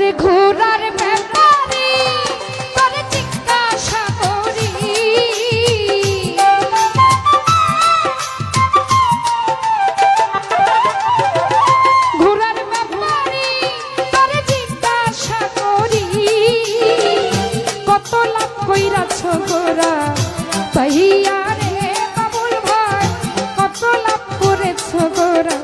ওরে ঘোড়ার ব্যাপারে তোরে জিজ্ঞাসা করি ঘোড়ার ব্যাপারে তোরে জিজ্ঞাসা করি কত লাভ কইরাছ গোরা পাইয়া রে বাবুল ভাই কত লাভ করেছ গোরা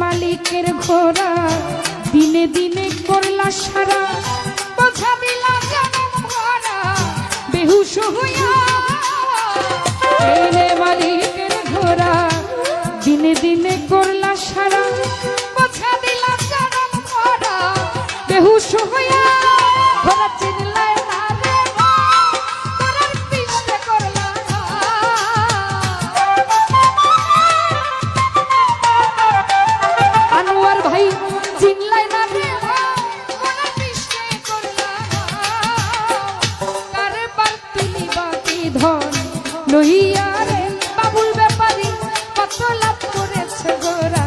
মালিকের ঘোড়া দিনে দিনে করলা সারা বোঝা দিলা জনম ভরা বেহুশ হইয়া এনে মালিকের ঘোড়া দিনে দিনে করলা সারা বোঝা দিলা জনম ভরা বেহুশ হইয়া ঘোড়া চিনলাই না রে ঘোড়ার পিছনে করলা আনোয়ার ভাই চিনলাই না রে ঘোড়ার পিছনে করলা কারে বার তুলি বাকি ধন লইয়া রে বাবুল ব্যাপারী কত লাভ করেছে গোরা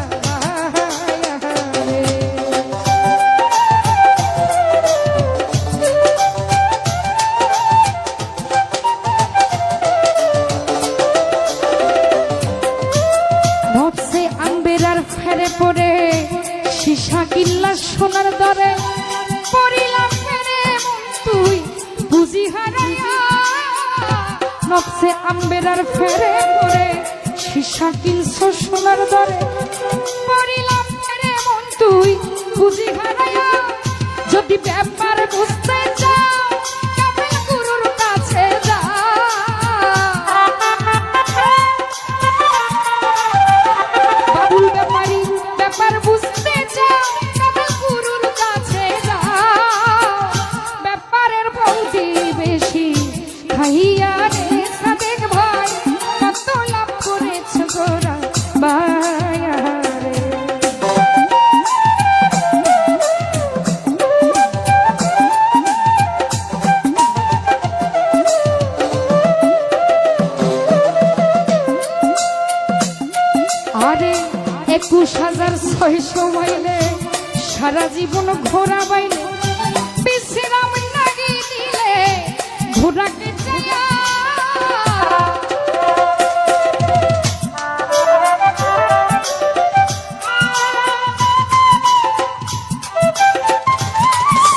নবসে আম্বেরার ফেরে পড়ে সীসা কিল্লা সোনার দরে পড়িলাম ফেরে মন তুই বুঝি হারাইয়া নবসে আম্বেরার ফেরে পড়ে সীসা কিলছো সোনার দরে পড়িলাম ফেরে মন তুই বুঝি হারাইয়া যদি ব্যাপার বুঝতে চাও কামেল গুরুর কাছে যা বাবুল ব্যাপারী ব্যাপার বুঝতে চাও কামেল গুরুর কাছে যা ব্যাপারের বলতি বেশি খাইয়া রে সাদেক ভাই কত লাভ করেছ গোরা বায়া রে আরে 21,600 মাইলে সারা জীবন ঘোড়া বাইলে বিশ্রাম লাগি দিলে ঘোড়াকে চাইয়া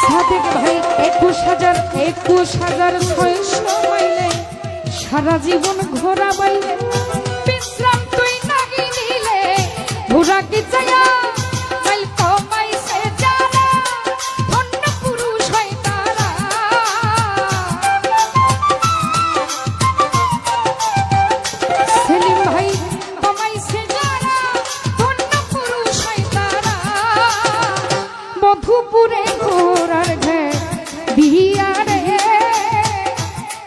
সাদেক ভাই 21,600 মাইলে সারা জীবন ঘোড়া বাইলে বিশ্রাম তুই লাগি দিলে ঘোড়াকে চাইয়া কাল কমাইছে যারা ধন্য পুরুষ হয় তারা সেলিম ভাই কমাইছে যারা ধন্য পুরুষ হয় তারা মধুপুরে ঘোড়ার ঘের বিয়া রে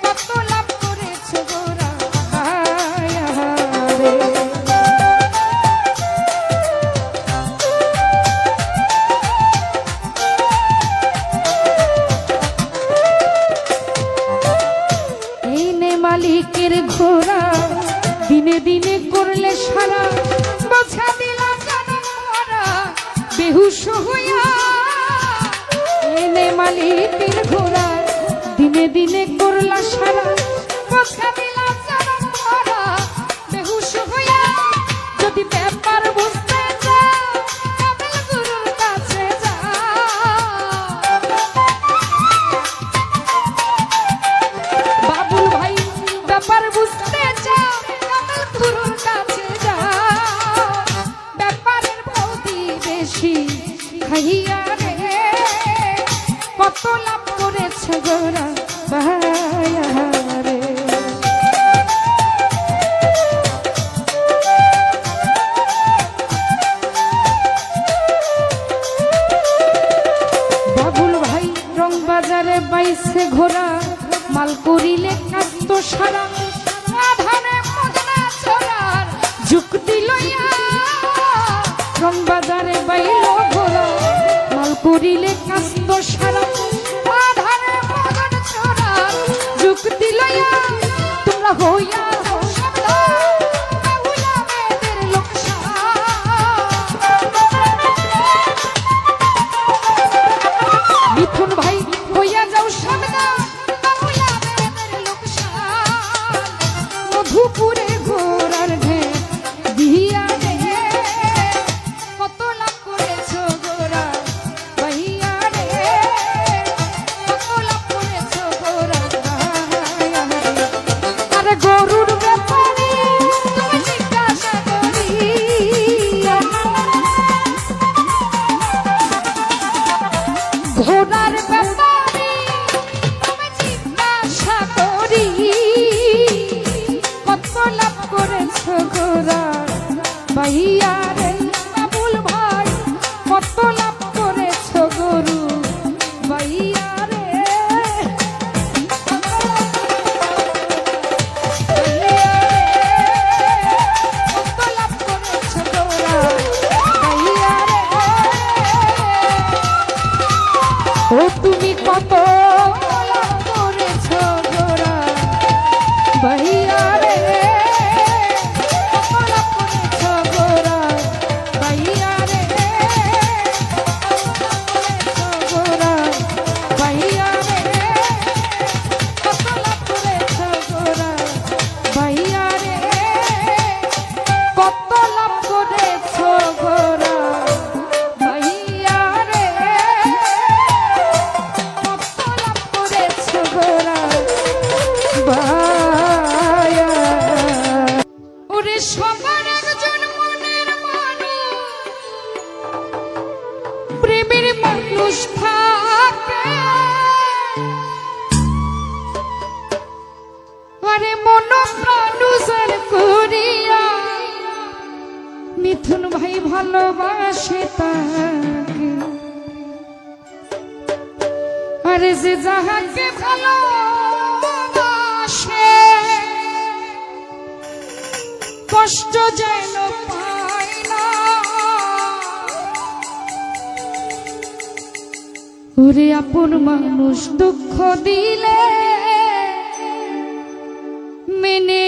কত লাভ করেছে গোরা রে মালিকের ঘোড়া দিনে দিনে করলে সারা বোঝা দিলা জনম ভরা বেহুশ হইয়া এনে মালিকের ঘোড়া দিনে দিনে করলা সারা বোঝা দিলা জনম ভরা বেহুশ হইয়া যদি ব্যাপার বুঝতে চাও কামেল গুরুর কাছে যা বাবুল ভাই ব্যাপার বুঝতে চাও কামেল গুরুর কাছে যা ব্যাপারের বৌদি বেশি খাইয়া রে কত লাভ করেছে গোরা বায়ারে। বাবুল ভাই রং বাজারে বাইছে ঘোরা, মাল করিলে কাজ তো সারা, আধারে মদনা চোরার যুক্তি লইয়া। রং বাজারে বাইল ঘোরা, মাল করিলে কাজ তো সারা, আধারে মদনা চোরার যুক্তি লইয়া। তোমরা হইয়া মিথুন ভাই হইয়া যাও সাবধান, মধুপুরে ঘোরার ঢের দিয়া রে। কত লাভ করেছো গোরা ভাইয়া রে, কত লাভ করেছো গোরা ভাইয়া রে। আরে গরুর ব্যাপারে তুমি জিজ্ঞাসা করি, ঘোড়ার ব্যাপারে তুমি জিজ্ঞাসা করি। কত লাভ করেছো গোরা ভাইয়া রে, বাবুল ভাই কত লাভ করেছো গরু ভাইয়া রে। কত লাভ করেছো গোরা ভাইয়া রে। ও তুমি কত লাভ করেছো গোরা ভাইয়া রে, কত লাভ করেছো গোরা ভাইয়া রে, গোরা ভাইয়া রে, কত লাভ করেছো গোরা ভাইয়া রে, কত লাভ করেছো গোরা ভাইয়া রে, কত লাভ করেছো গোরা ভাইয়া। ওরে সবার একজন মনের মানুষ, প্রেমের মানুষ থাকে। আরে মন প্রাণ উজাড় করিয়া মিথুন ভাই ভালোবাসে তাকে। আরে যে যাহাকে ভালোবাসে কষ্ট যেন পায় না। ওরে আপন মানুষ দুঃখ দিলে মেনে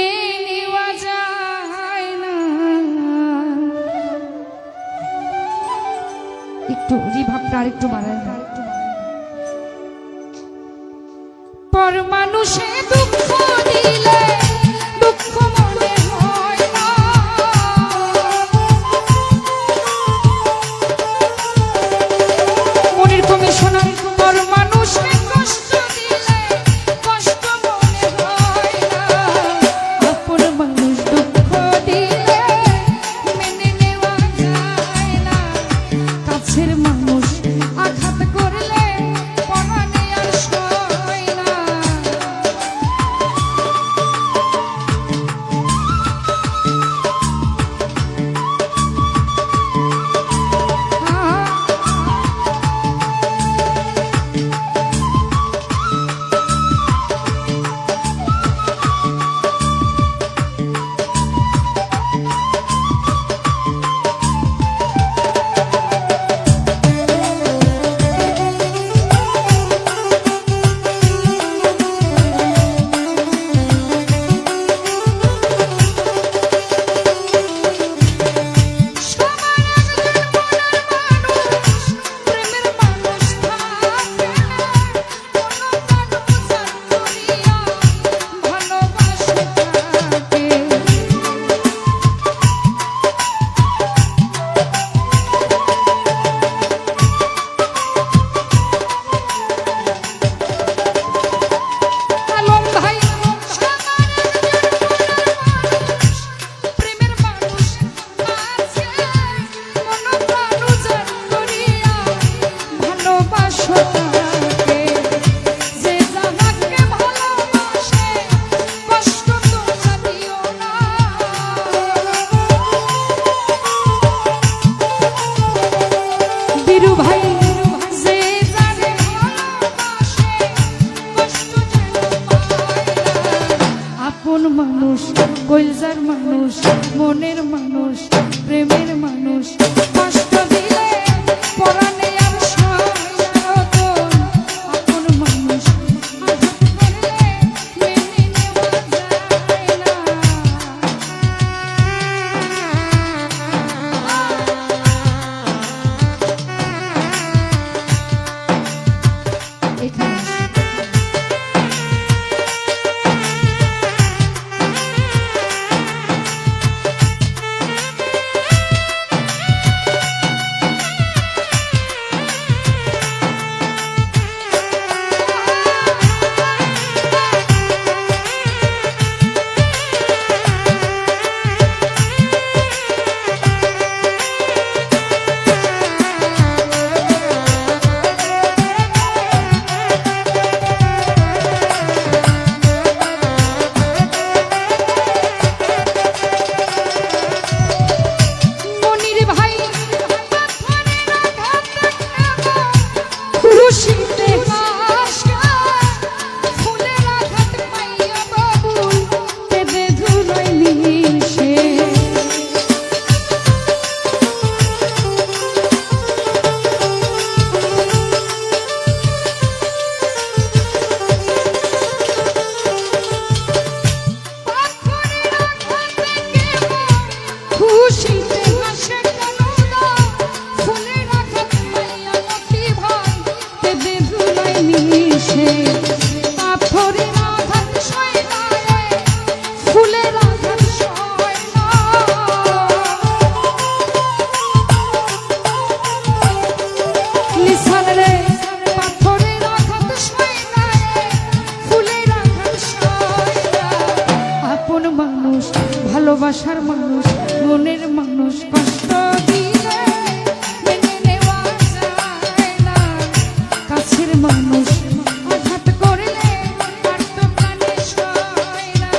নেওয়া যায় না। একটু রিভাবটা আর একটু বাড়ায় না। পর মানুষে দুঃখ দিলে দুঃখ মনে হয় না। মনির কমিশনার পর মানুষে কষ্ট দিলে কষ্ট মনে হয় না। আপন মানুষ দুঃখ দিলে মেনে নেওয়া যায় না। কাছের মানুষ আঘাত করলে পরাণে আর সয় না। মানুষ, কলজার মানুষ, মনের মানুষ, প্রেমের মানুষ, কষ্ট দিলে পরাণে আর সয় না তো। আপন মানুষ আঘাত করলে মেনে নেওয়া যায় না। এখানে খুশিতে হাসা ফুলের আঘাত পাইয়া বাবুল কেঁদে ধুলোয় মিশে। খুশিতে হাসে কানুদা ফুলের আঘাত পাইয়া মতি ভাই কেঁদে ধুলোয় মিশে। পাথরের আঘাত সয় না রে, ফুলের আঘাত সয় না। লিসান রে, পাথরের আঘাত সয় না রে, ফুলের আঘাত সয় না। আপন মানুষ, ভালোবাসার মানুষ, মনের মানুষ, কষ্ট দিলে মেনে নেওয়া যায় না। কাছের মানুষ আঘাত করলে আর তো প্রাণে সয় না।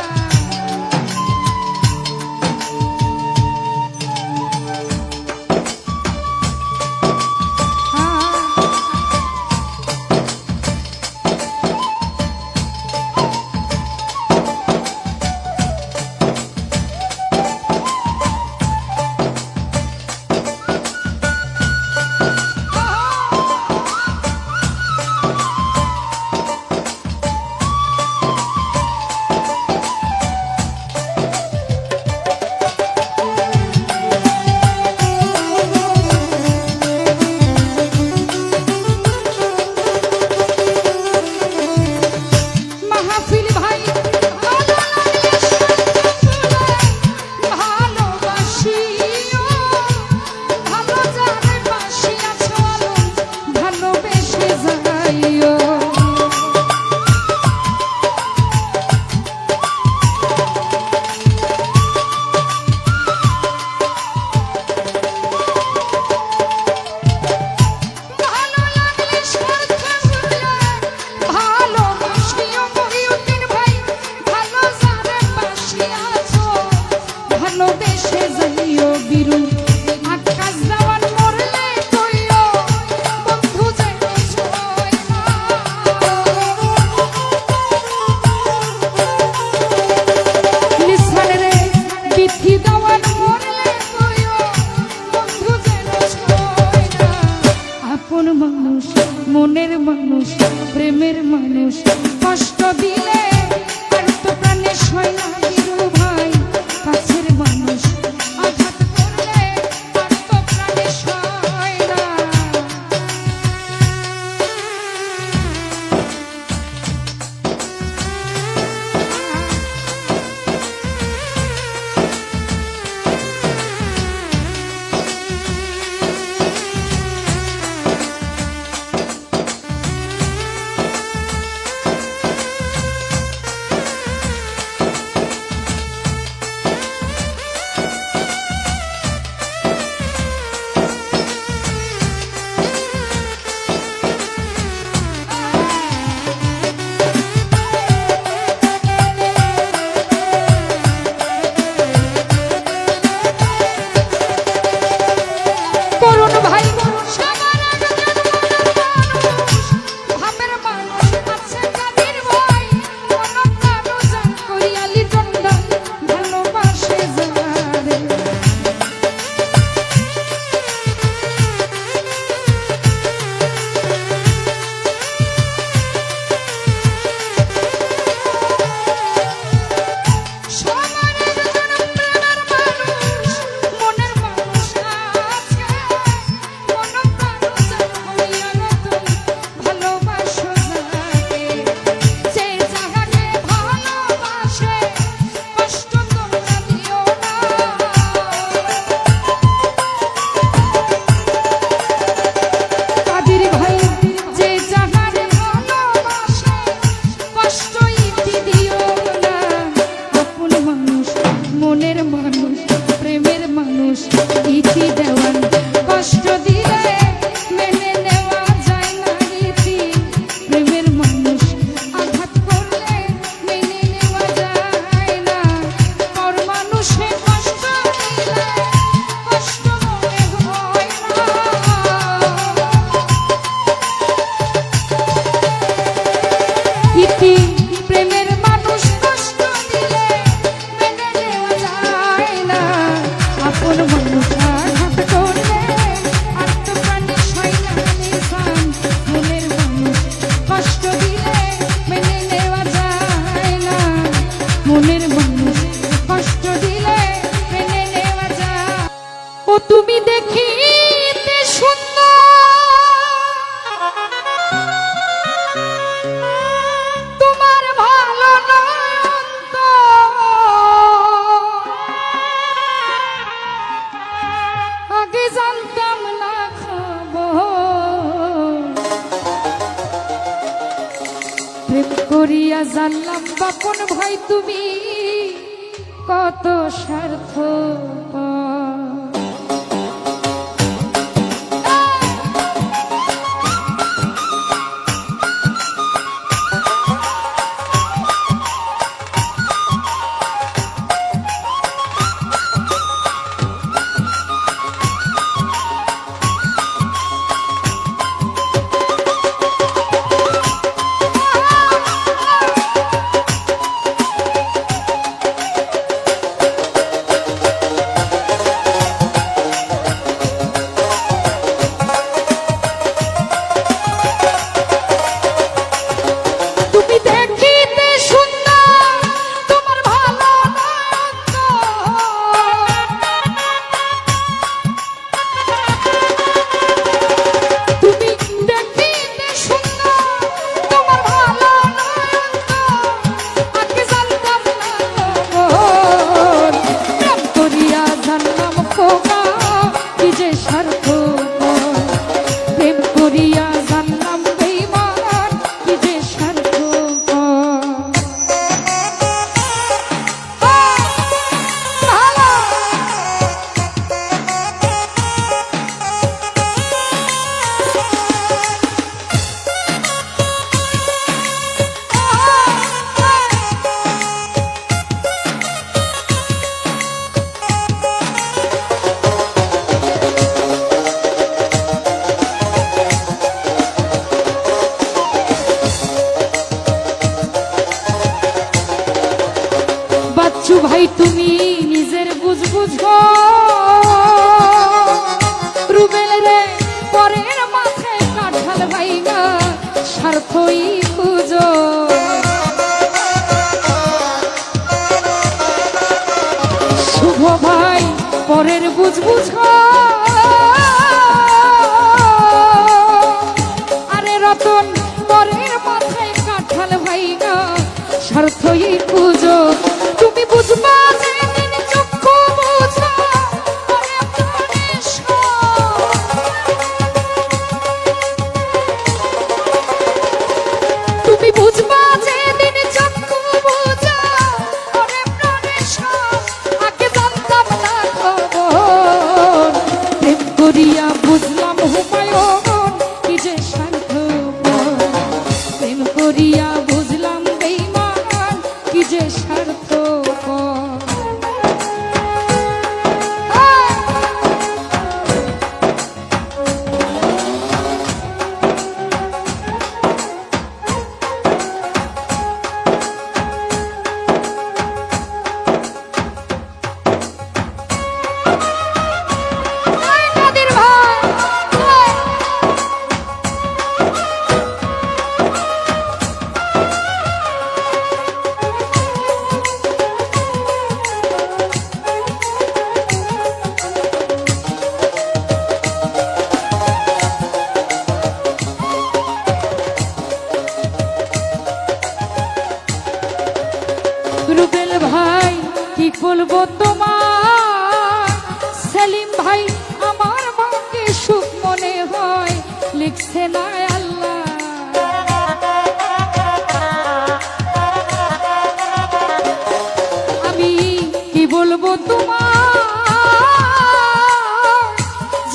করিয়া জানলাম বাপন ভাই তুমি কত স্বার্থপর। ভাই তুমি নিজের বুঝ বুঝো রুবেল রে পরের মাথায় কাঁঠাল ভাইগা স্বার্থই খুঁজো। শুভ ভাই পরের বুঝ বুঝো আরে রতন পরের মাথায় কাঁঠাল ভাইগা স্বার্থই খুঁজো। তুমি বুঝবা যে দিন চক্ষু বুঝা ওরে প্রাণেশ, তুমি বুঝবা যে দিন চক্ষু বুঝা ওরে প্রাণেশ, আগে জানতাম না খবর প্রেম করিয়া বুঝলাম হুমায়ুন কি যে স্বার্থপর। প্রেম করিয়া বুঝলাম বেঈমান কি যে স্বার্থপর। রুবেল ভাই কি বলবো তোমার, সেলিম ভাই আমার মনকে সুখ মনে হয় লিখছে না আল্লাহ। আমি কি বলবো তোমার,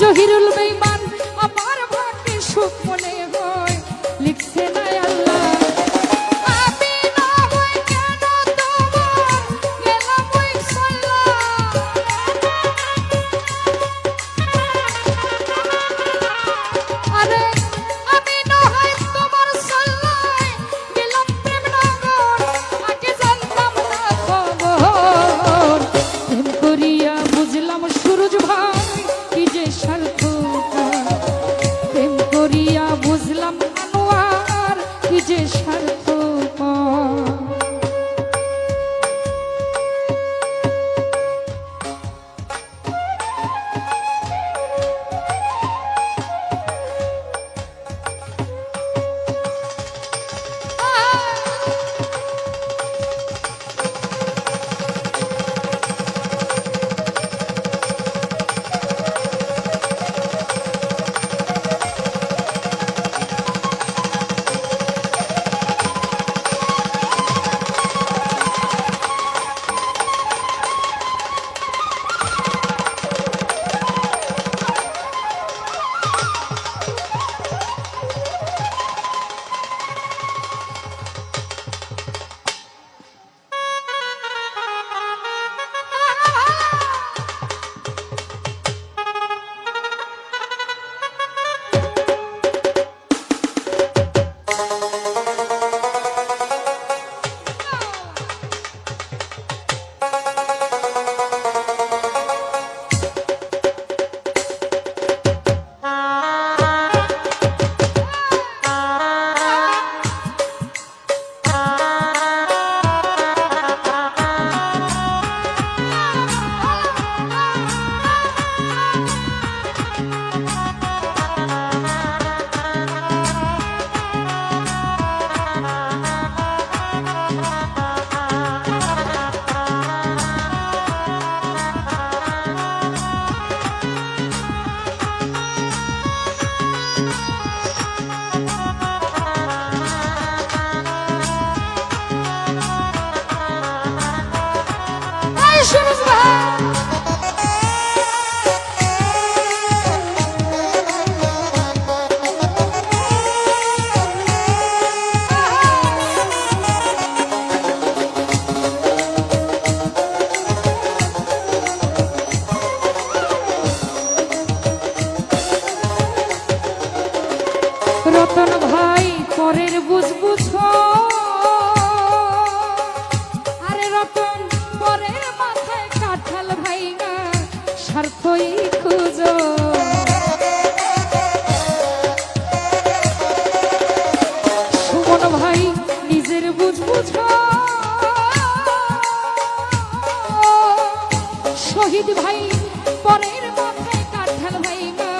জহিরুল বেঈমান আমার মনকে সুখ মনে হয় লিখছে না আল্লাহ। বুঝলাম সুরজ ভাই কি যে স্বার্থ সুরজ ভাই রতন ভাই পরের বুঝ বুঝো আরে রতন পরের মাথায় কাঁঠাল ভাইঙা স্বার্থই খুঁজো সুমন ভাই নিজের বুঝ বুঝো শহীদ ভাই পরের মাথায় কাঁঠাল ভাইঙা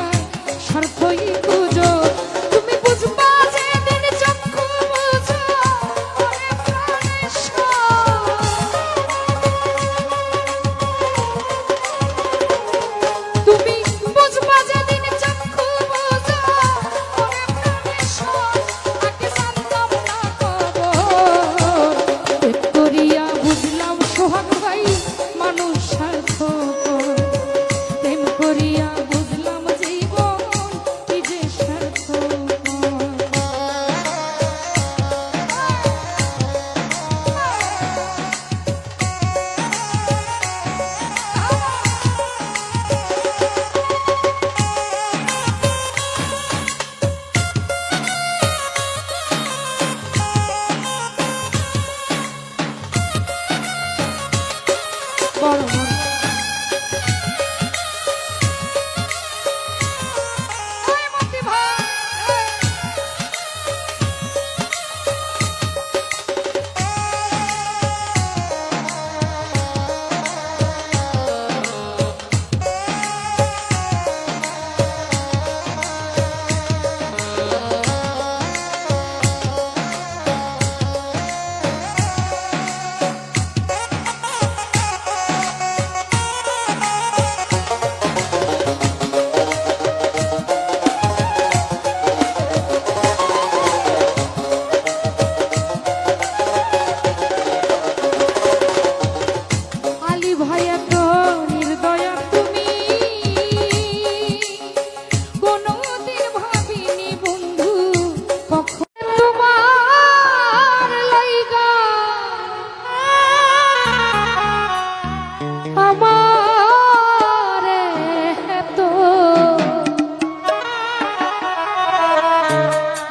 স্বার্থই খুঁজো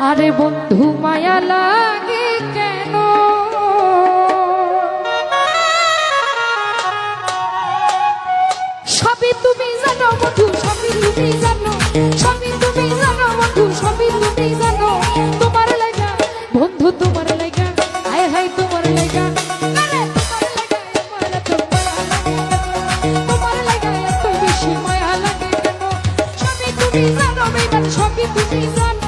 আরে বন্ধু মায়া লাগে কেন সবই তুমি জানো বন্ধু সবই তুমি জানো সবই তুমি জানো বন্ধু সবই তুমি জানো তোমার লাগা বন্ধু তোমার লাগা হায় হায় তোমার লাগা তোমার লাগা এত বেশি মায়া লাগে কেন সবই তুমি জানো বেগান সবই তুমি জানো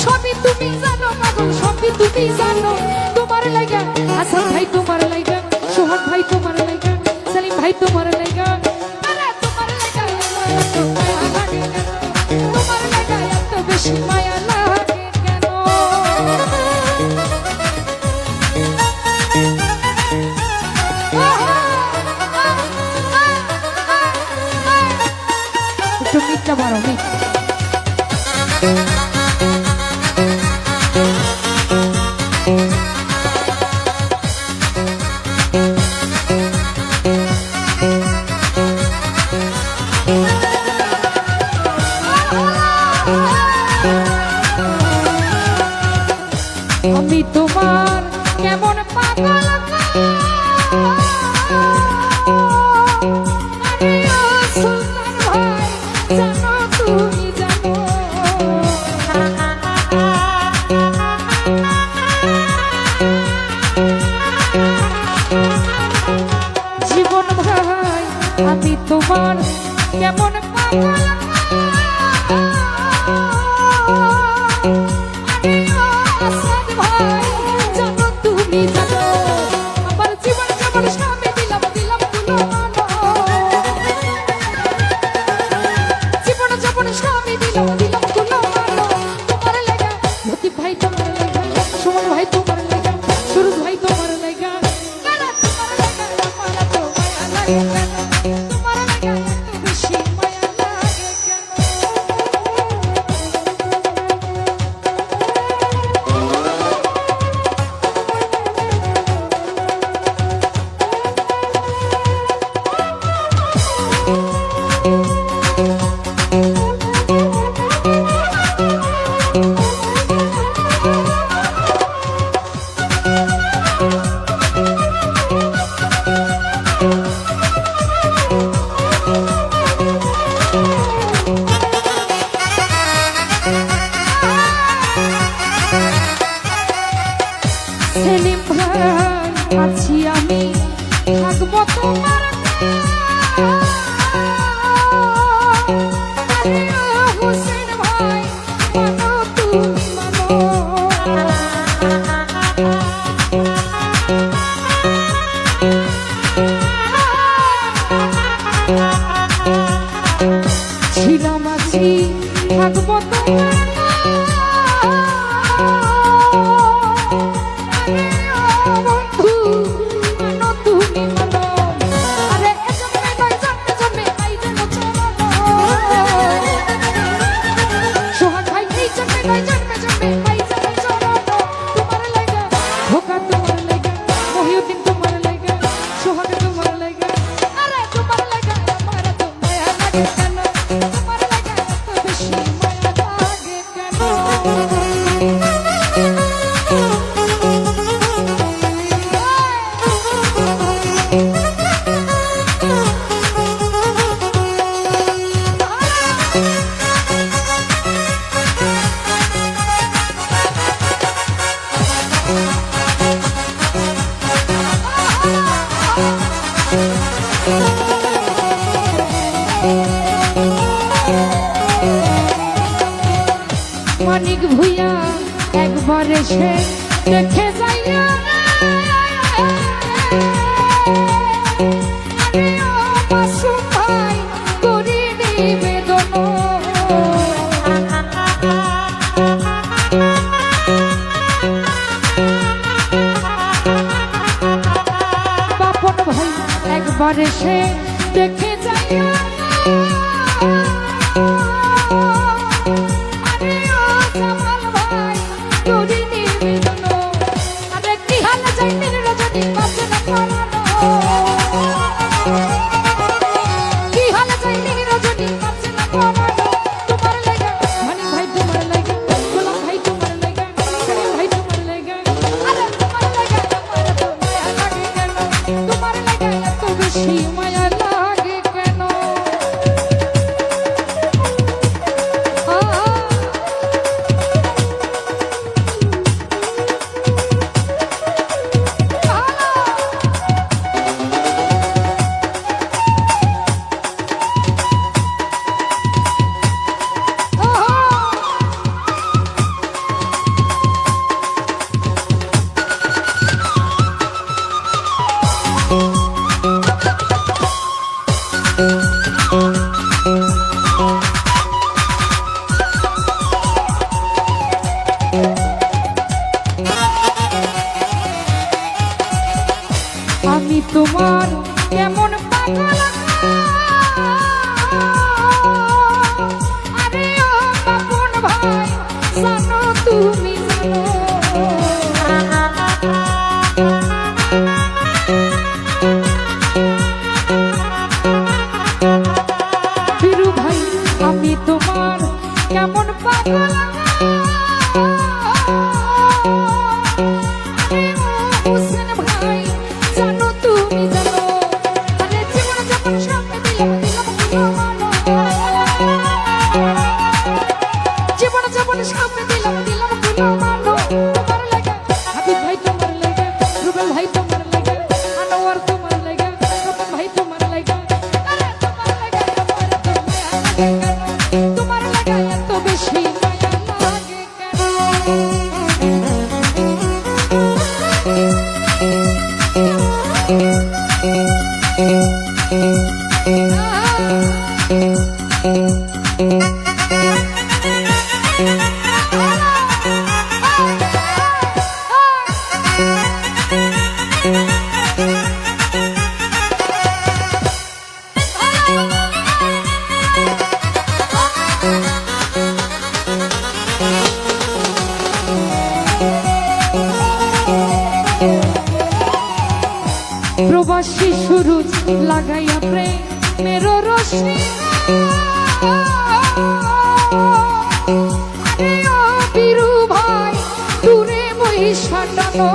সবই তুমি জানো পাগল সবই তুমি জানো তোমার লাগা হাসান ভাই তোমার লাগা সোহাগ ভাই তোমার লাগা সেলিম ভাই তোমার লাগা আরে তোমার লাগা তোমার লাগা এত বেশি মায়া লাগে কেন একটু মিথ্যা বারো মিথ্যা আমি তোমার কেমন পাগল সুলতান ভাই জানো তুমি জানো জীবন ভাই আমি তোমার কেমন পাগল ভাই তোমার লাগা সুমন ভাই তোমার লাগা সুরজ ভাই তোমার লাগা লাগে কেন তোমার লাগে এত বেশি মায়া লাগে কেন সেলিম ভাই আছি আমি থাকবো তোমার হোসেন ভাই মানো তুমি মানো ছিলাম আছি থাকবো তোমার মানিক ভুইয়া একবার এসে দেখে যাইয়া মাসুম ভাই করি নিবেদন বাপন ভাই একবার এসে দেখে যাইয়া মায়া লাগে কেন আমি তোমার কেমন পাগল আরে ও বাপন ভাই জানো তুমি জানো বীরু ভাই আমি তোমার কেমন পাগল হোসেন ভাই জানো তুমি জানো আরে জীবন যখন লাগাইয়া প্রেমের রশ্মি আরে ও বীরু ভাই দূরে মই সাটানো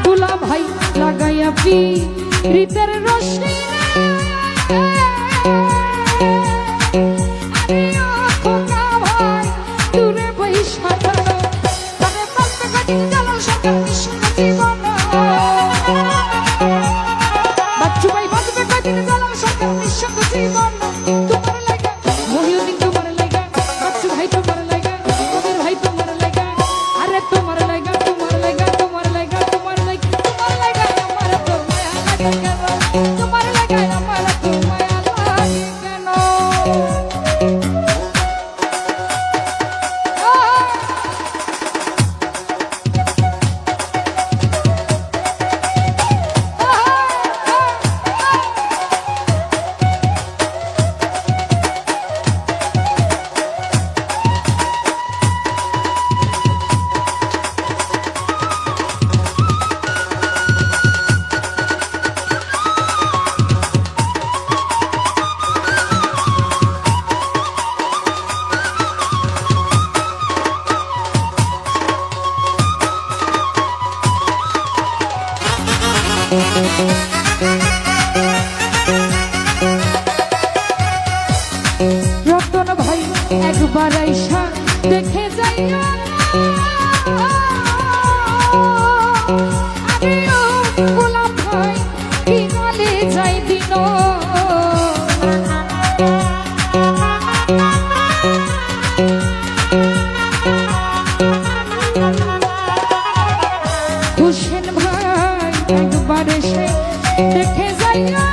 দুলা ভাই লাগাইয়া প্রীতের রশ্মি রতন ভাই একবার আইসা দেখে যাইয়া আমিও গোলাপ ভাই কি গালে যাই দিন হুসেন ভাই একবার এসে দেখে যাইয়া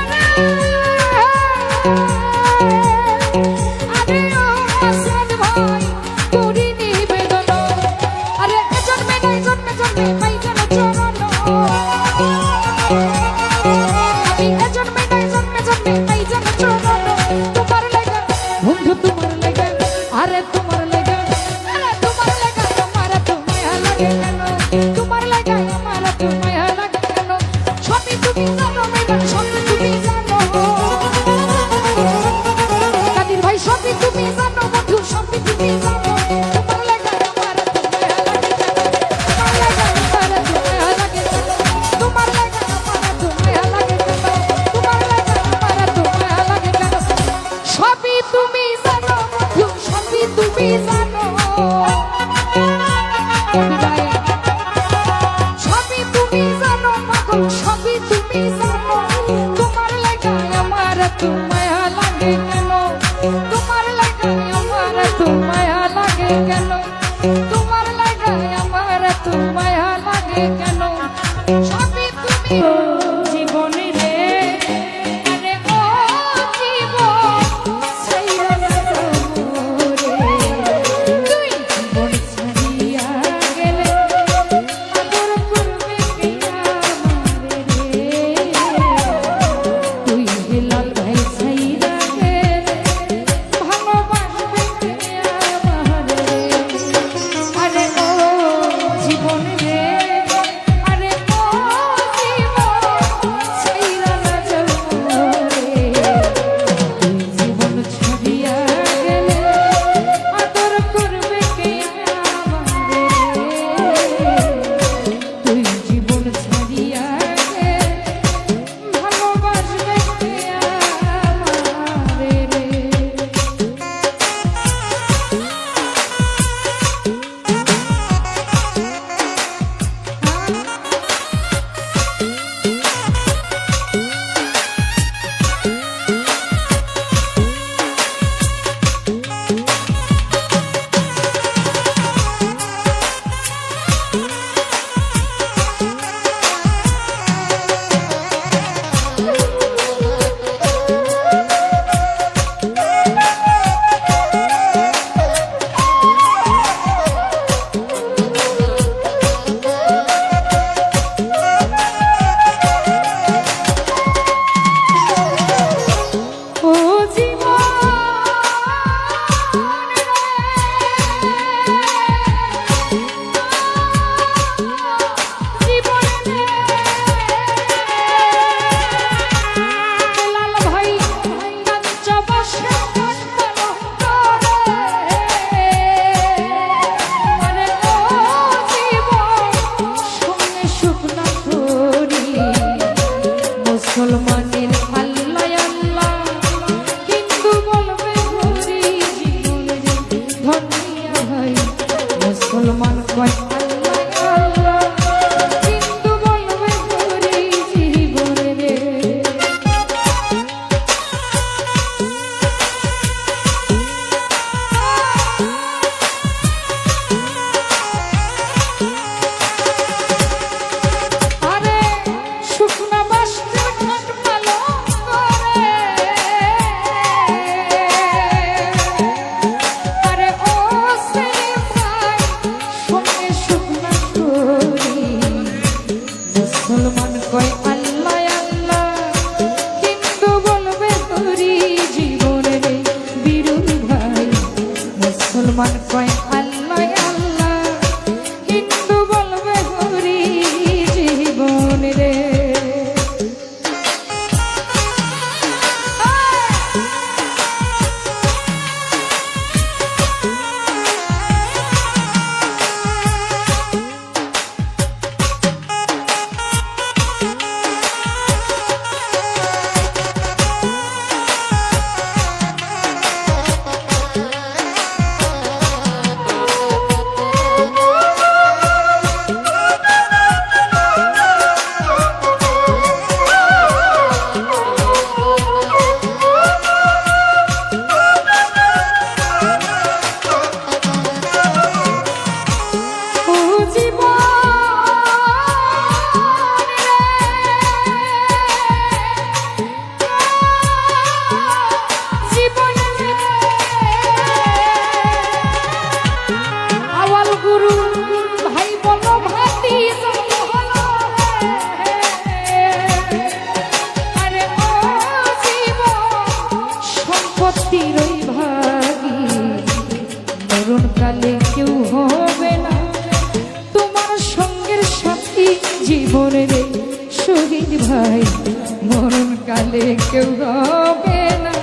কেউ হবে না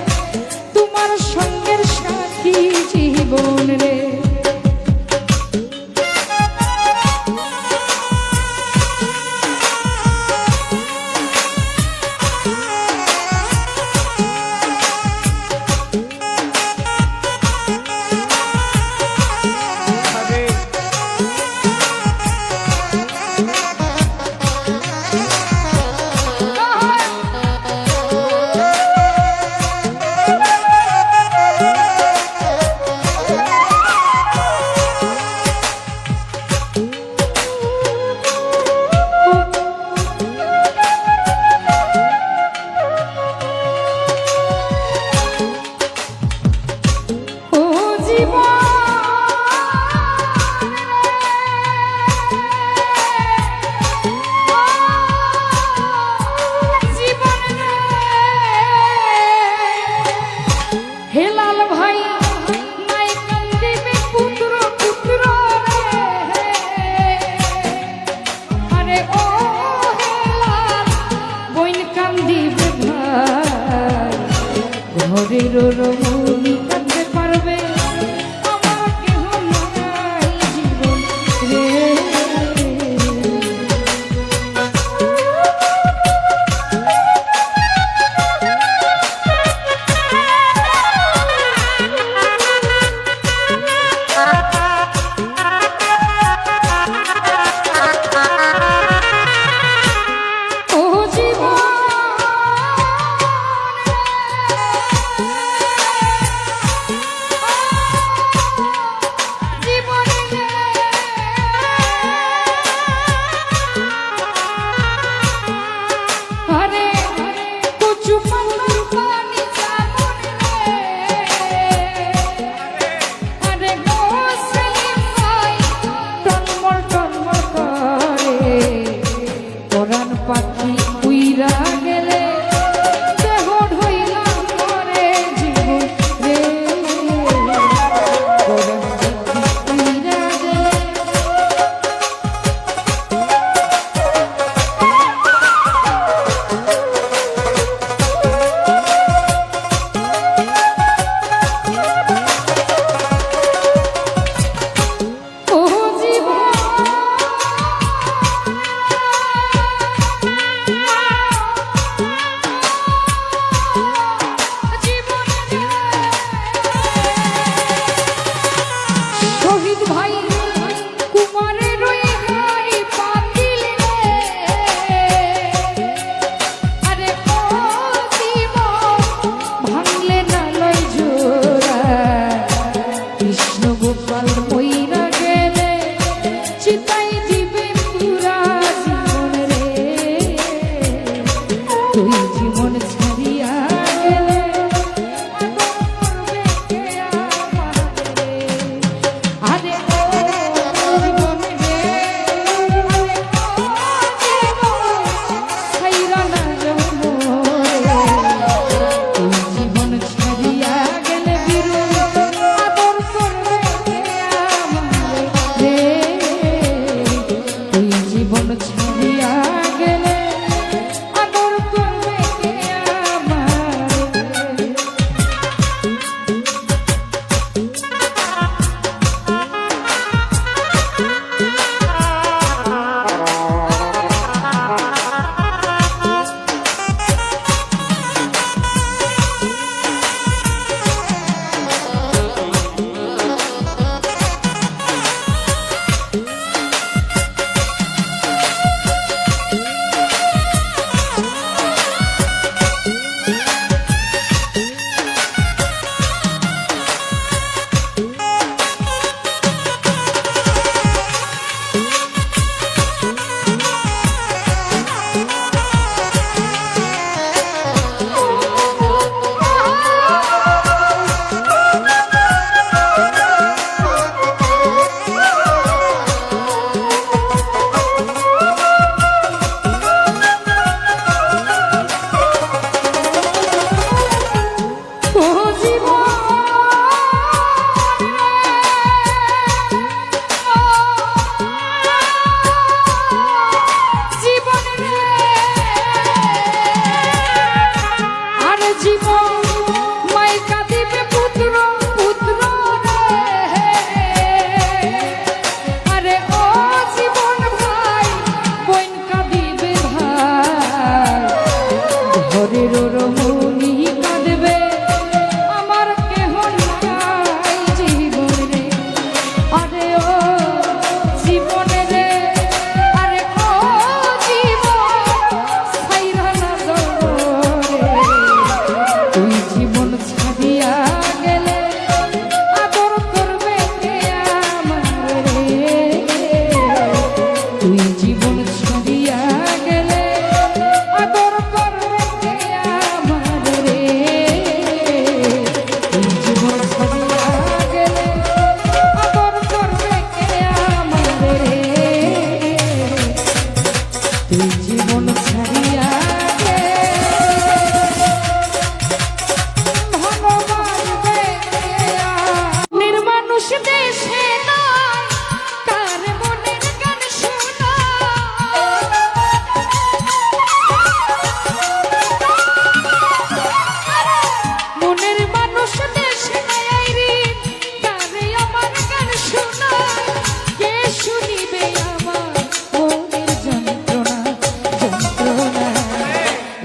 তোমার সঙ্গের সাথী জীবন রে। ঘরের রমণী কাঁদতে পারবে আমার কেহ নাই জীবন রে। মাই কাঁদিবে পুত্র পুত্র রে। আরে ও জীবন ভাই বোন কাঁদিবে ভাই, ঘরের রমণী কাঁদবে আমার কেহ নাই জীবনে। আরে ও জীবন রে, আরে ও জীবন ছাইরা না যাও রে। তুই জীবন ছাড়িয়া গেলে আদর করবে কে আমার রে। তুই জীবন ছাড়িয়া গেলে আদর করবে কে আমার রে। তুই জীবন ছাড়িয়া গেলে আদর করবে কে আমার রে। তুই জীবন ছাড়িয়া মানুষ দেশে নাই কার মনের গান শোনা। মনের মানুষ দেশে নাই রে, কারে আমার গান শোনা। কে শুনিবে আমার মনের যন্ত্রণা যন্ত্রণা।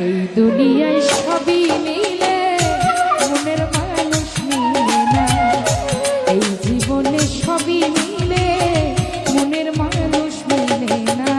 এই দুনিয়ায় সবই মিলে মনের মানুষ মিলে না। এই জীবনে সবই মিলে মনের মানুষ মিলে না।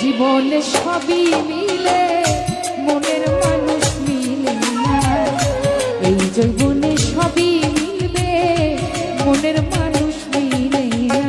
জীবনে সবই মিলে মনের মানুষ মিলে না। এই জীবনে সবই মিলবে মনের মানুষ মিলে না।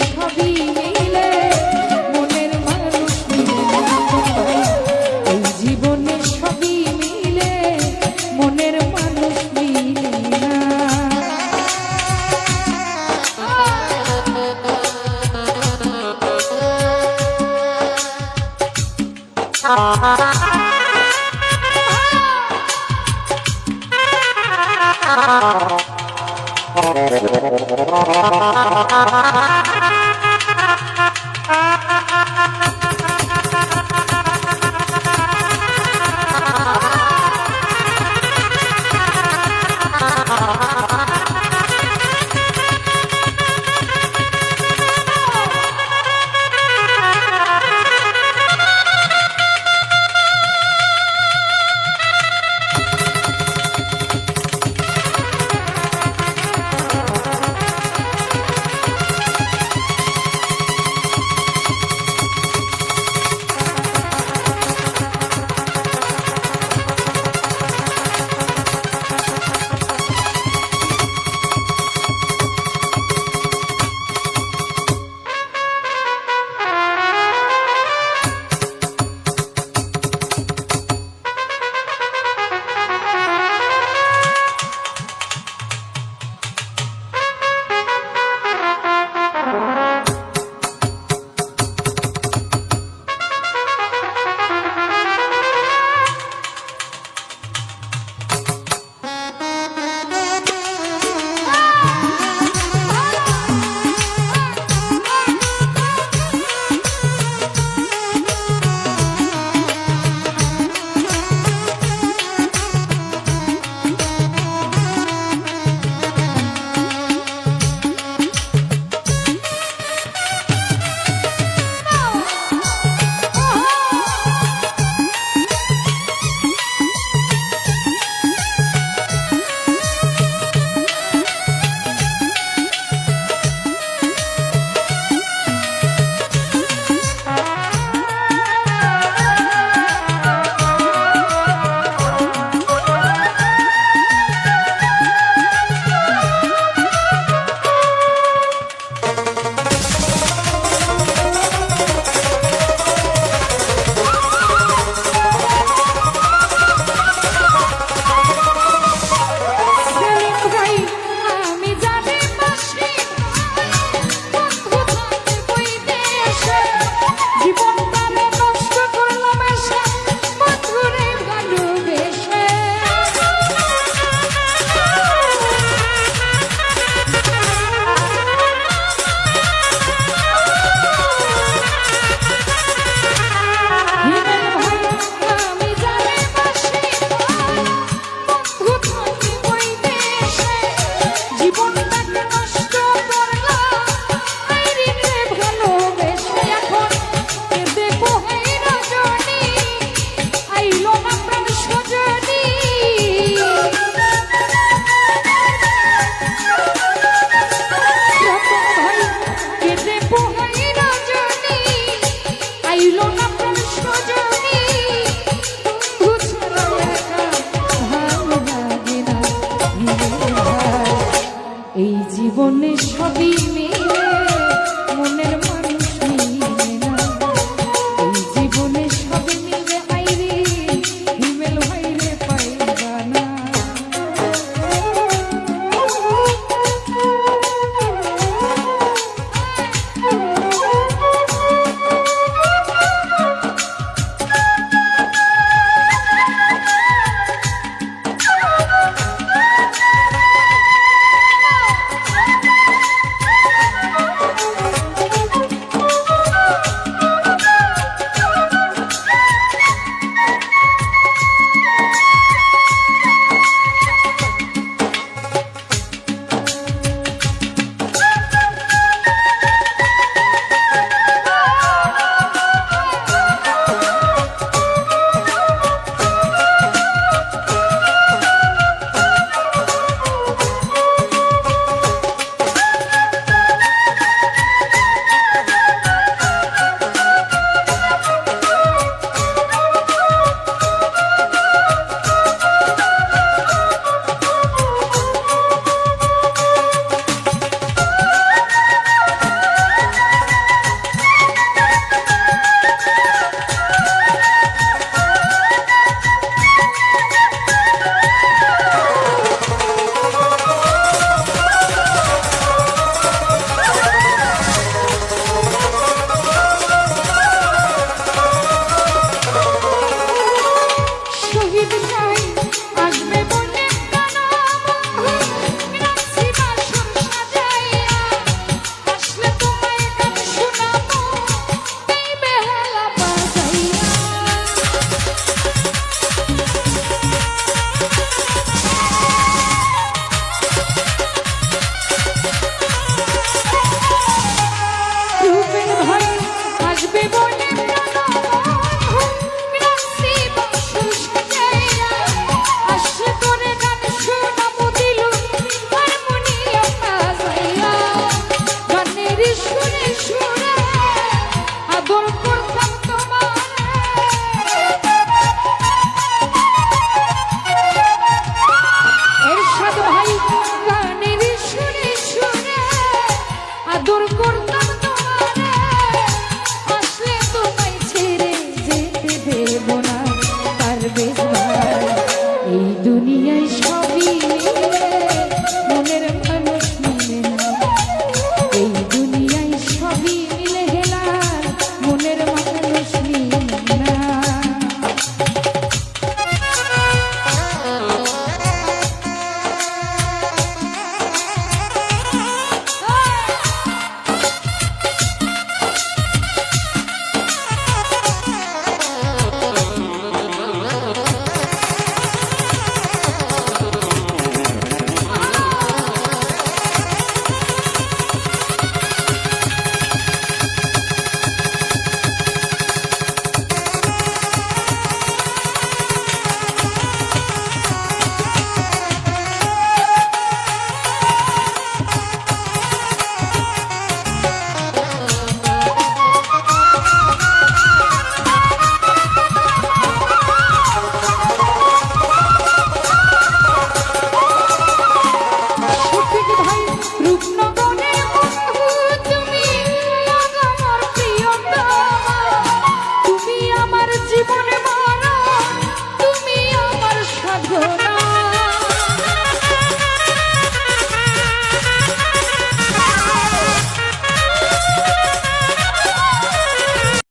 সবই মিলে মনের মানুষ মিলে না আপন ভাই। এই জীবনে সবই মিলে মনের মানুষ মিলে না। Ah